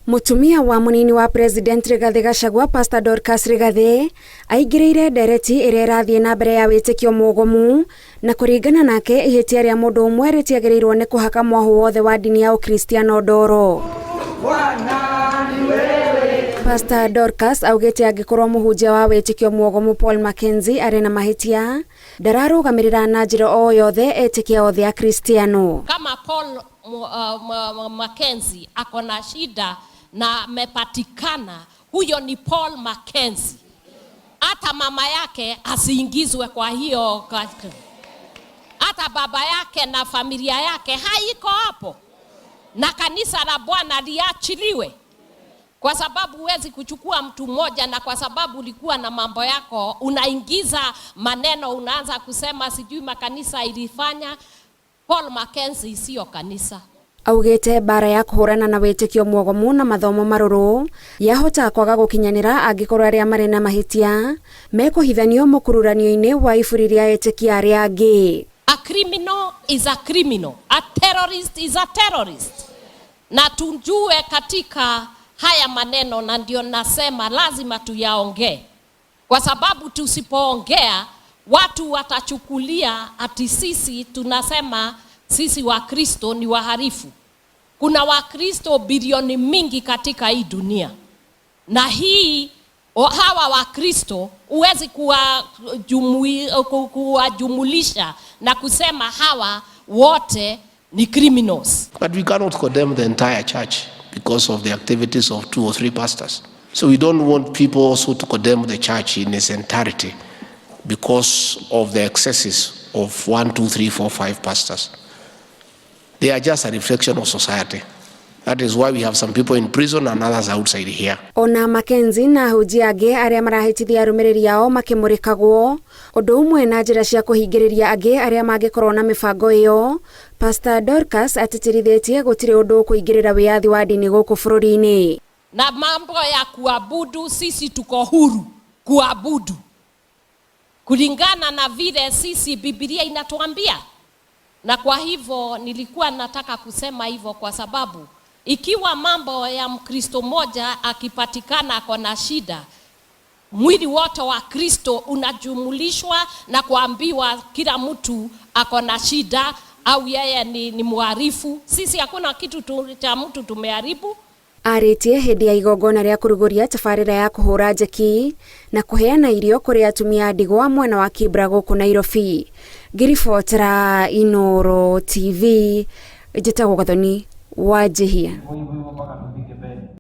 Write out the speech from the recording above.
Mũtumia wa mũnini wa President Rigathi Pastor Dorcas Rigathi aingĩrĩire ndereti ĩrĩa ĩrathiĩ na mbere ya wĩtĩkio mũgomu na kũringana nake ihĩtia rĩa mũndũ ũmwe rĩtiagĩrĩirwo nĩ kũhaka mwahu wothe wa dini ya Akristiano ndoro. Pastor Dorcas augĩte angĩkorwo mũhunjia wa wĩtĩkio mũgomu Paul Mackenzie arĩ na mahĩtia ndararũgamĩrĩra na njĩra o yothe etĩkia othe Akristiano. Kama Paul Mackenzie ako na shida na mepatikana, huyo ni Paul Mackenzie. Hata mama yake asiingizwe kwa hiyo, hata baba yake na familia yake haiko hapo, na kanisa la Bwana liachiliwe, kwa sababu huwezi kuchukua mtu mmoja na kwa sababu ulikuwa na mambo yako unaingiza maneno, unaanza kusema sijui makanisa ilifanya. Paul Mackenzie sio kanisa. Augĩte bara ya kũhũrana na wĩtĩkio mũgomu na mathomo marũrũ yahota kwaga gũkinyanĩra angĩkorwo arĩa marĩ na mahĩtia mekũhithanio mũkururanio-inĩ wa iburi rĩa etĩkia arĩa angĩ. A criminal is a criminal. A terrorist is a terrorist. Na tujue katika haya maneno, na ndio nasema lazima tuyaongee, kwa sababu tusipoongea watu watachukulia ati sisi tunasema sisi wa Kristo ni waharifu. Kuna wa Kristo bilioni mingi katika hii dunia, na hii hawa wa Kristo huwezi kuwajumulisha na kusema hawa wote ni criminals. But we cannot condemn the entire church because of the activities of 2 or 3 pastors. So we don't want people also to condemn the church in its entirety because of the excesses of 1, 2, 3, 4, 5 pastors. They are just a reflection of society. That is why we have some people in prison and others outside here. Ona Mackenzie na ahunjia angĩ arĩa marahĩtithia arũmĩrĩri ao makĩmũrĩkagwo ũndũ ũmwe na njĩra cia kũhingĩrĩria angĩ arĩa mangĩkorwo na mĩbango ĩyo. Pastor Dorcas atĩtĩrithĩtie gũtirĩ ũndũ kũingĩrĩra wĩyathi wa dini gũkũ bũrũri-inĩ. Na mambo ya kuabudu, sisi tuko huru kuabudu kulingana na vile sisi Biblia inatuambia. Na kwa hivyo nilikuwa nataka kusema hivyo kwa sababu ikiwa mambo ya Mkristo moja akipatikana ako na shida, mwili wote wa Kristo unajumulishwa na kuambiwa kila mtu ako na shida au yeye ni muharifu. Sisi hakuna kitu cha mtu tumeharibu. Arĩtie hĩndĩ ya igongona rĩa kũrugũria tabarĩra ya kũhũra njeki na kũheana irio kũrĩ atumia ndigwa mwena wa Kibra gũkũ Nairobi. Ngiribotera Inooro TV, njĩtagwo Gathoni wa Jehia.